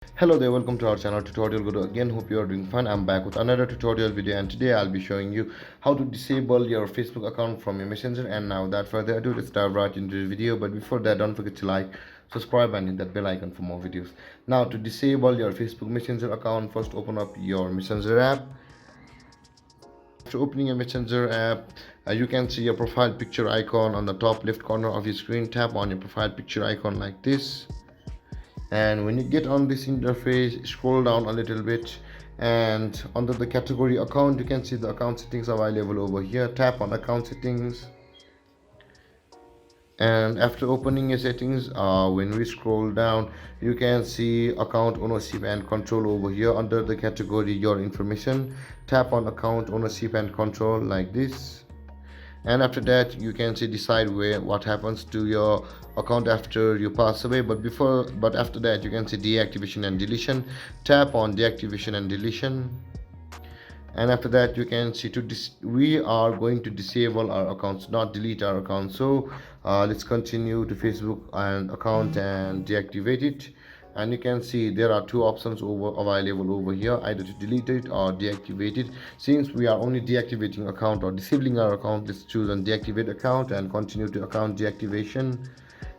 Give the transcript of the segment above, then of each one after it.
Hello there, welcome to our channel tutorial guru again. Hope you are doing fine. I'm back with another tutorial video, and today I'll be showing you how to disable your Facebook account from your messenger. And now without further ado, let's dive right into the video. But before that, don't forget to like, subscribe and hit that bell icon for more videos. Now to disable your Facebook messenger account, first open up your messenger app. After opening a messenger app, you can see your profile picture icon on the top left corner of your screen. Tap on your profile picture icon like this, and when you get on this interface, scroll down a little bit, and under the category account, you can see the account settings available over here. Tap on account settings, and after opening your settings, when we scroll down, you can see account ownership and control over here under the category your information. Tap on account ownership and control like this, and after that you can see decide what happens to your account after you pass away. But after that, you can see deactivation and deletion. Tap on deactivation and deletion, and after that you can see we are going to disable our accounts, not delete our account. So let's continue to Facebook and account and deactivate it. And you can see there are two options available over here, either to delete it or deactivate it. Since we are only deactivating account or disabling our account, let's choose on deactivate account and continue to account deactivation.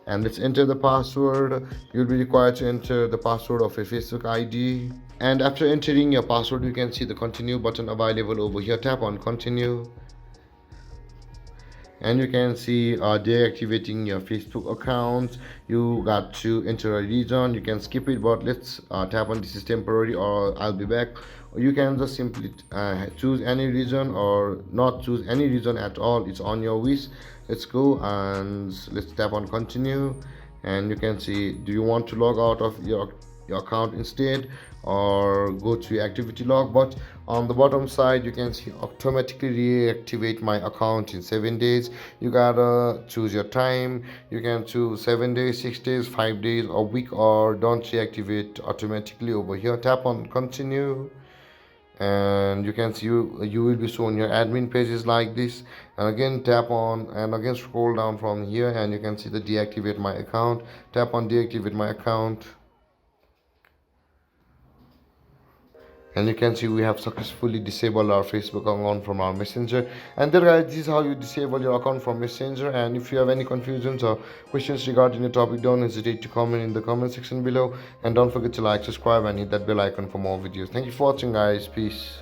And let's enter the password. You'll be required to enter the password of a Facebook ID, and after entering your password, you can see the continue button available over here. Tap on continue, and you can see deactivating your Facebook account. You got to enter a region. You can skip it, but let's tap on this is temporary or I'll be back. Or you can just simply choose any region or not choose any region at all. It's on your wish. Let's go and let's tap on continue, and you can see, do you want to log out of your account instead or go to activity log? But on the bottom side, you can see automatically reactivate my account in 7 days. You gotta choose your time. You can choose 7 days, 6 days, 5 days, a week, or don't reactivate automatically over here. Tap on continue, and you can see you will be shown your admin pages like this. And again tap on and again scroll down from here, and you can see the deactivate my account. Tap on deactivate my account, and you can see we have successfully disabled our Facebook account from our messenger. And there guys, this is how you disable your account from messenger. And if you have any confusions or questions regarding the topic, don't hesitate to comment in the comment section below, and don't forget to like, subscribe and hit that bell icon for more videos. Thank you for watching guys. Peace.